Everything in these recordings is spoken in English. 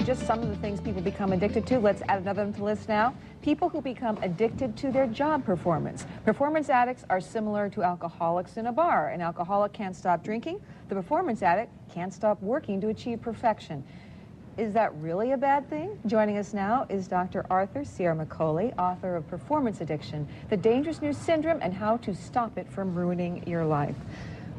just some of the things people become addicted to. Let's add another one to the list now. People who become addicted to their job performance. Performance addicts are similar to alcoholics in a bar. An alcoholic can't stop drinking. The performance addict can't stop working to achieve perfection. Is that really a bad thing? Joining us now is Dr. Arthur Ciaramicoli, author of Performance Addiction, The Dangerous New Syndrome and How to Stop It from Ruining Your Life.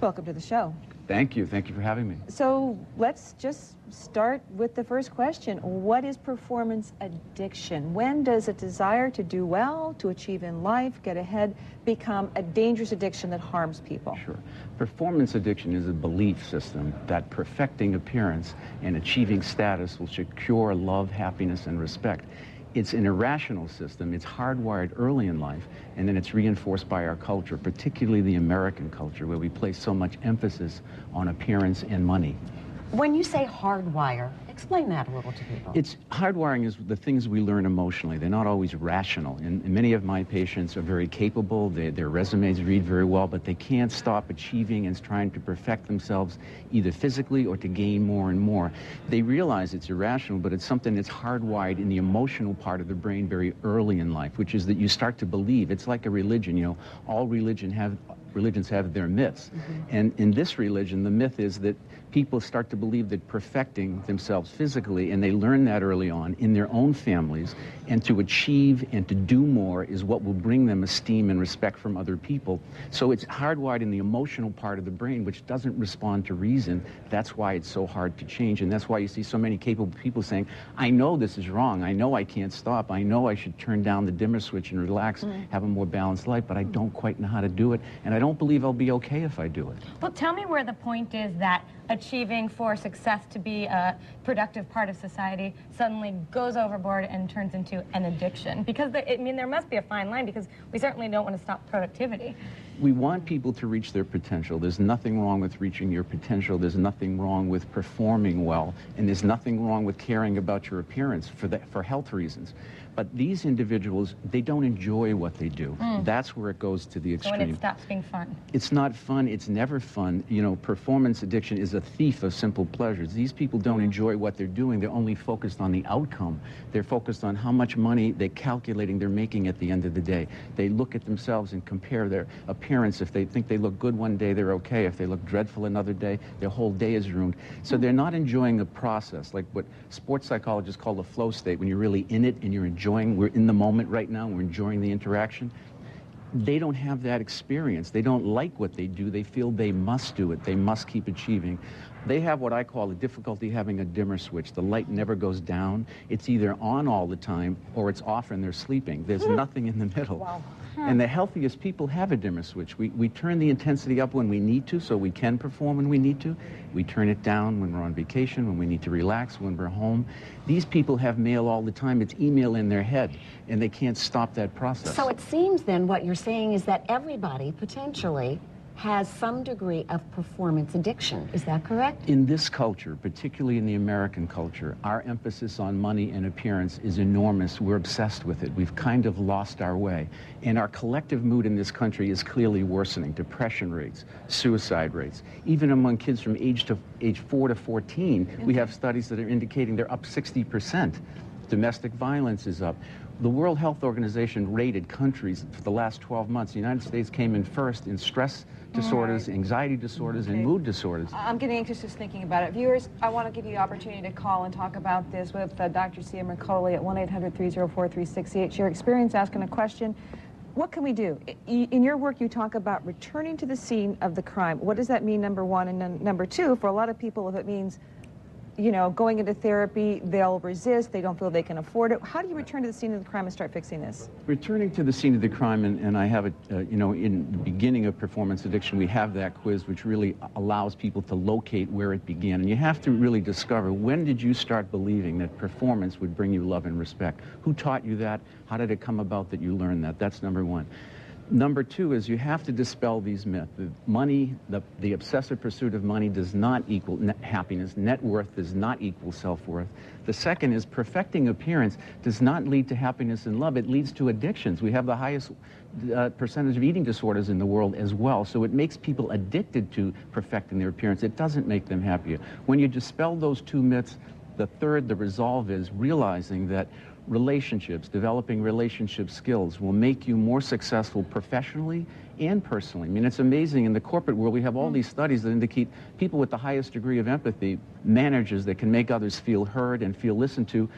Welcome to the show. Thank you. Thank you for having me. So let's just start with the first question. What is performance addiction? When does a desire to do well, to achieve in life, get ahead, become a dangerous addiction that harms people? Sure. Performance addiction is a belief system that perfecting appearance and achieving status will secure love, happiness, and respect. It's an irrational system. It's hardwired early in life, and then it's reinforced by our culture, particularly the American culture, where we place so much emphasis on appearance and money. When you say hardwire, explain that a little to people. It's hardwiring is the things we learn emotionally. They're not always rational. And many of my patients are very capable. Their resumes read very well, but they can't stop achieving and trying to perfect themselves either physically or to gain more and more. They realize it's irrational, but it's something that's hardwired in the emotional part of the brain very early in life, which is that you start to believe. It's like a religion, you know. All religions have their myths. And in this religion, the myth is that people start to believe that perfecting themselves physically, and they learn that early on in their own families, and to achieve and to do more is what will bring them esteem and respect from other people. So it's hardwired in the emotional part of the brain, which doesn't respond to reason. That's why it's so hard to change, and that's why you see so many capable people saying, I know this is wrong, I know I can't stop, I know I should turn down the dimmer switch and relax, have a more balanced life, but I don't quite know how to do it, and I don't believe I'll be okay if I do it. Well, tell me where the point is that achieving for success to be a productive part of society suddenly goes overboard and turns into an addiction. Because, there must be a fine line, because we certainly don't want to stop productivity. We want people to reach their potential. There's nothing wrong with reaching your potential. There's nothing wrong with performing well. And there's nothing wrong with caring about your appearance for health reasons. But these individuals, they don't enjoy what they do. That's where it goes to the extreme. So when it stops being fun. It's not fun. It's never fun. You know, performance addiction is a thief of simple pleasures. These people don't enjoy what they're doing. They're only focused on the outcome. They're focused on how much money they're calculating they're making at the end of the day. They look at themselves and compare their appearance. If they think they look good one day, they're okay. If they look dreadful another day, their whole day is ruined. So they're not enjoying the process, like what sports psychologists call the flow state, when you're really in it and you're enjoying. We're in the moment right now. We're enjoying the interaction. They don't have that experience. They don't like what they do. They feel they must do it. They must keep achieving. They have what I call the difficulty having a dimmer switch. The light never goes down. It's either on all the time or it's off and they're sleeping. There's nothing in the middle. Wow. And the healthiest people have a dimmer switch. We turn the intensity up when we need to, so we can perform when we need to. We turn it down when we're on vacation, when we need to relax, when we're home. These people have mail all the time. It's email in their head, and they can't stop that process. So it seems then what you're saying is that everybody potentially has some degree of performance addiction. Is that correct? In this culture, particularly in the American culture, our emphasis on money and appearance is enormous. We're obsessed with it. We've kind of lost our way. And our collective mood in this country is clearly worsening. Depression rates, suicide rates. Even among kids from age 4 to 14, we have studies that are indicating they're up 60%. Domestic violence is up. The World Health Organization rated countries for the last 12 months. The United States came in first in stress disorders, anxiety disorders, and mood disorders. I'm getting anxious just thinking about it. Viewers, I want to give you the opportunity to call and talk about this with Dr. Ciaramicoli at 1-800-304-3668. Share experience, asking a question. What can we do? In your work, you talk about returning to the scene of the crime. What does that mean, number one? And then number two, for a lot of people, if it means, you know, going into therapy, they'll resist, they don't feel they can afford it. How do you return to the scene of the crime and start fixing this? Returning to the scene of the crime, and I have it, you know, in the beginning of performance addiction, we have that quiz which really allows people to locate where it began. And you have to really discover, when did you start believing that performance would bring you love and respect? Who taught you that? How did it come about that you learned that? That's number one. Number two is you have to dispel these myths. Money, the obsessive pursuit of money does not equal happiness. Net worth does not equal self-worth. The second is perfecting appearance does not lead to happiness and love. It leads to addictions. We have the highest percentage of eating disorders in the world as well. So it makes people addicted to perfecting their appearance. It doesn't make them happier. When you dispel those two myths, The third, the resolve, is realizing that relationships, developing relationship skills will make you more successful professionally and personally. I mean, it's amazing in the corporate world, we have all these studies that indicate people with the highest degree of empathy, managers that can make others feel heard and feel listened to,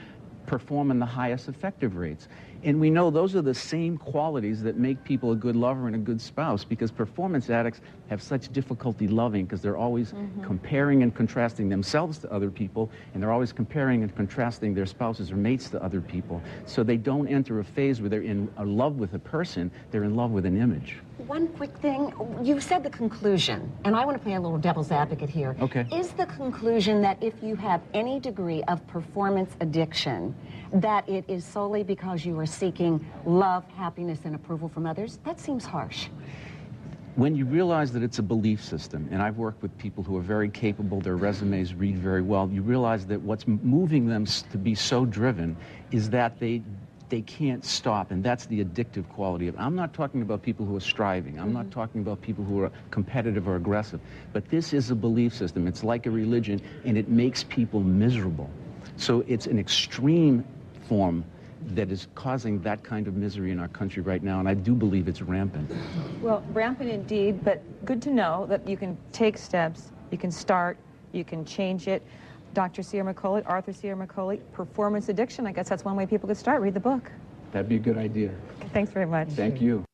perform in the highest effective rates. And we know those are the same qualities that make people a good lover and a good spouse, because performance addicts have such difficulty loving because they're always comparing and contrasting themselves to other people, and they're always comparing and contrasting their spouses or mates to other people. So they don't enter a phase where they're in love with a person, they're in love with an image. One quick thing, you said the conclusion, and I want to play a little devil's advocate here. Okay. Is the conclusion that if you have any degree of performance addiction, that it is solely because you are seeking love, happiness, and approval from others? That seems harsh. When you realize that it's a belief system, and I've worked with people who are very capable, their resumes read very well, you realize that what's moving them to be so driven is that they can't stop, and that's the addictive quality of it. I'm not talking about people who are striving. I'm not talking about people who are competitive or aggressive. But this is a belief system. It's like a religion, and it makes people miserable. So it's an extreme form that is causing that kind of misery in our country right now, and I do believe it's rampant. Well, rampant indeed, but good to know that you can take steps, you can start, you can change it. Dr. Ciaramicoli, Arthur Ciaramicoli, Performance Addiction, I guess that's one way people could start. Read the book. That'd be a good idea. Thanks very much. Thank you.